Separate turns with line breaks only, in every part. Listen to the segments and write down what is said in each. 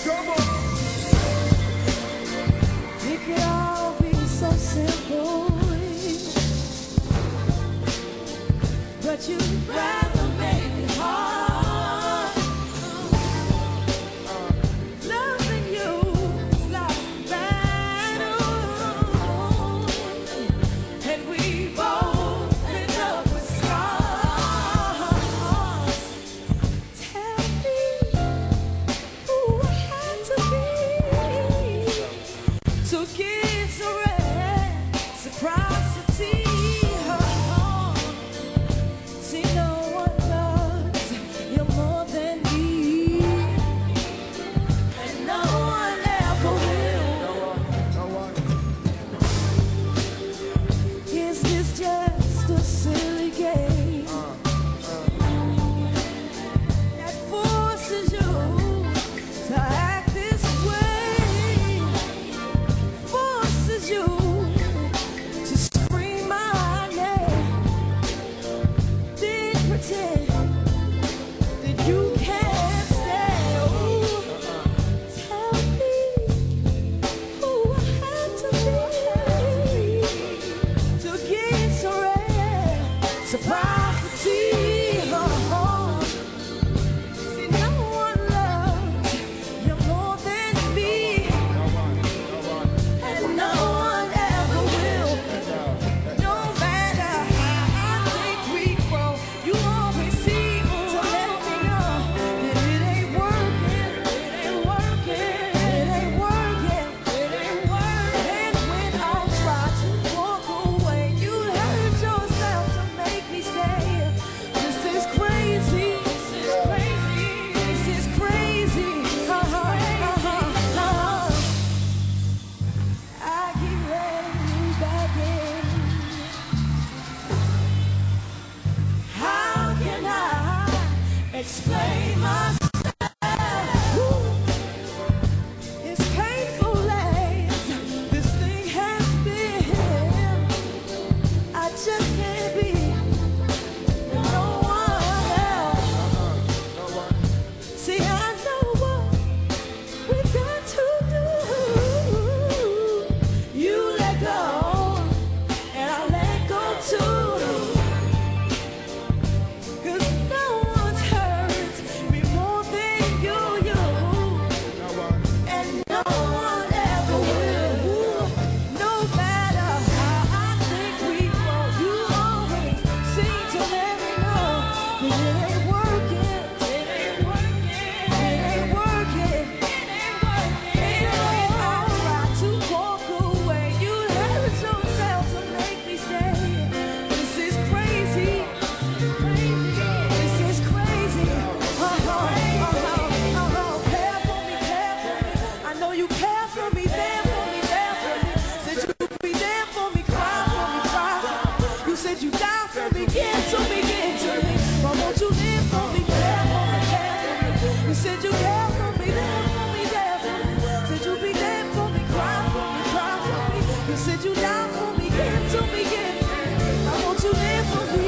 Come on.
It could all be so simple, but you'd rather make it hard. Loving you is like a battle, and we both end up with scars. Tell me who I had to be to get so reciprocity. See, no one loves you more than me, and no one ever will. Is this just a silly game that forces you to act this way? Forces you to scream my name, then pretend that you can't stay. Oh, tell me who I had to be to get so reciprocity. See, no one loves you more than me, and no one ever will. No matter how I think we grow, you always seem to let me know that it ain't working, it ain't working, it ain't working, it ain't working. And when I try to walk away, you hurt yourself to make me stay. This is crazy, this is crazy, this is crazy. I keep letting you back in. How can I explain myself? It's painful as this thing has been. I just can't be with no one else. See, I know what we got to do. You let go, and I let go too. 'Cause no one's hurt me more than you, and no one ever will. No matter how I think we grow, you always seem to let me know that it ain't working, it ain't working, it ain't working, it ain't working. And when I try to walk away, you hurt yourself to make me stay. This is crazy, this is crazy. Care for me, care for me. I know you care for me, there for me, there for me. Said you'd be there for me, cry for me, cry for me. You said you die for me, give to me, give to me. Why won't you live for me, care for me, care for me. You said you care for me, there for me, there for me. Said you'd be there for me, cry for me, cry for me. You said you die for me, give to me, give to me. Why won't you live for me?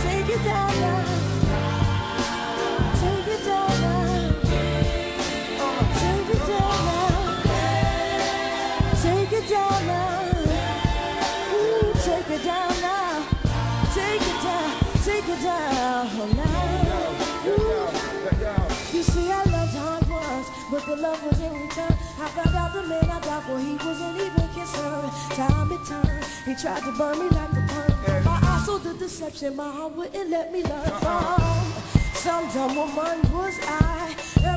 Take it down now. Take it down now. Take it down now. Take it down now. Ooh, take it down now. Take it down. Take it down now. Ooh. You see, I loved how it was, but the love was in return. I found out the man I got for he wasn't even concerned. Time it turned, he tried to burn me like a perm. My eyes saw the deception, my heart wouldn't let me learn from. Some dumb woman was I.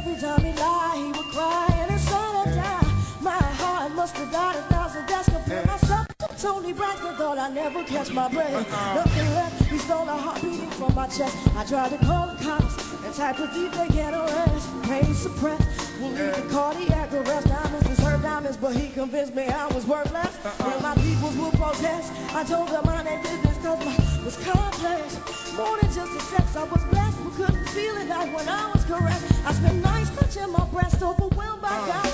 every time he lied, he would cry and his soul would die. My heart must have died 1,000 deaths. Compare myself to Tony Braxton, thought I'd never catch my breath. Nothing left, he stole a heart beating from my chest. I tried to call the cops and type of deep they can't arrest. Pain suppressed, will need the cardiac arrest. Diamonds was her diamonds, but he convinced me I was worthless. When my peoples would protest, I told them I ain't business cause my was complex. More than just a sex, I was blessed, but couldn't feel it like when I was correct. I spent nights clutching my breast, overwhelmed by God.